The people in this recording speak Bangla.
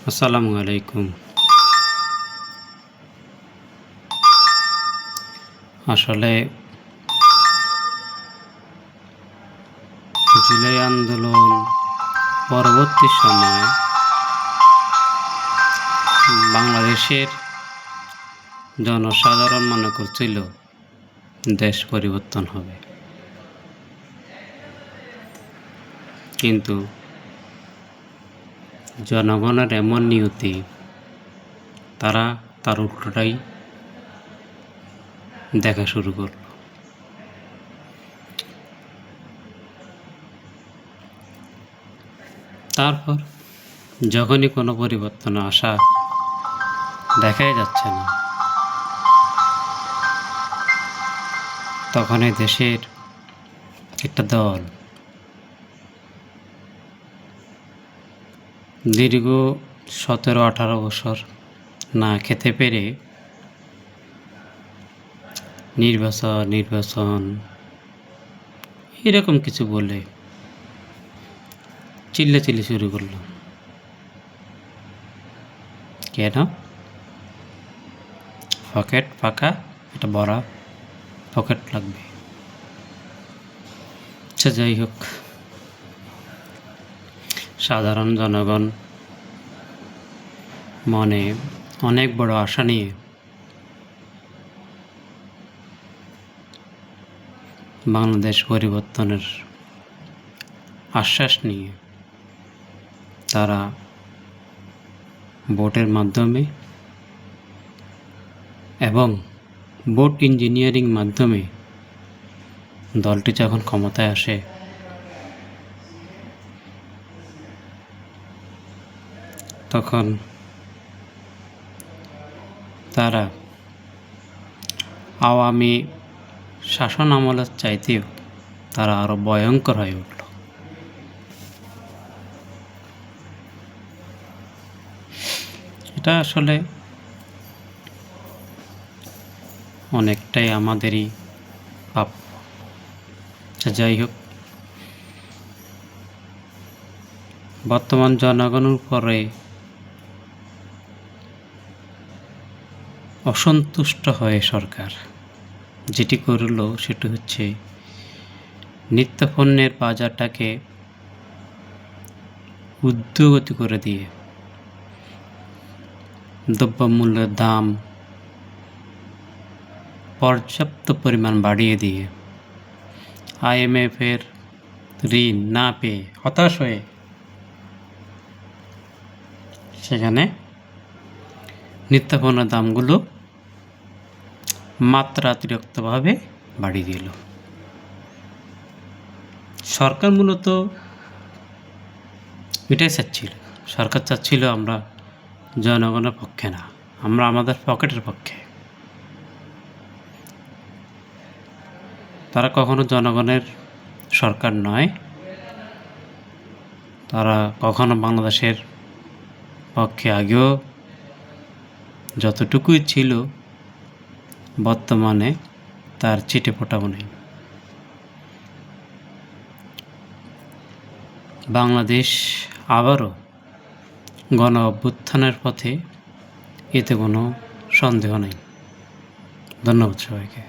আসসালামু আলাইকুম। আসলে জুলাই আন্দোলন পরবর্তী সময় বাংলাদেশের জনসাধারণ মনে করছিল দেশ পরিবর্তন হবে, কিন্তু জনগণের এমন নিয়তি, তারা তার উল্টোটাই দেখা শুরু করল। তারপর যখনই কোনো পরিবর্তন আসা দেখাই যাচ্ছে না, তখন এই দেশের একটা দল দীর্ঘ 17-18 বছর না খেতে পেরে নির্বাচন এরকম কিছু বলে চিল্লাচিল্লি শুরু করল। কেন? পকেট ফাঁকা, এটা বড় পকেট লাগবে। আচ্ছা, যাই হোক, সাধারণ জনগণ মনে অনেক বড় আশা নিয়ে বাংলাদেশ পরিবর্তনের আশ্বাস নিয়ে তারা ভোটের মাধ্যমে এবং ভোট ইঞ্জিনিয়ারিং মাধ্যমে দলটি যখন ক্ষমতায় আসে, তখন তারা আওয়ামী শাসন আমলের চাইতেও তারা আরো ভয়ঙ্কর হয়ে উঠল। এটা আসলে অনেকটাই আমাদেরই পাপ। যাই হোক, বর্তমান জনগণের উপরে অসন্তুষ্ট হয়ে সরকার যেটি করল সেটি হচ্ছে নিত্যপণ্যের বাজারটাকে ঊর্ধ্বগতি করে দিয়ে দ্রব্যমূল্যের দাম পর্যাপ্ত পরিমাণ বাড়িয়ে দিয়ে IMF-এর ঋণ না পেয়ে হতাশ হয়ে সেখানে নিত্যপণ্যের দামগুলো মাত্রাতিরিক্তভাবে বাড়িয়ে দিল। সরকার মূলত এটাই চাচ্ছিল। সরকার চাচ্ছিল আমরা জনগণের পক্ষে না, আমরা আমাদের পকেটের পক্ষে। তারা কখনো জনগণের সরকার নয়, তারা কখনো বাংলাদেশের পক্ষে আগেও যতটুকুই ছিল, বর্তমানে তার চিটে ফোটাও নেই। বাংলাদেশ আবারও গণ অভ্যুত্থানের পথে, এতে কোনো সন্দেহ নেই। ধন্যবাদ সবাইকে।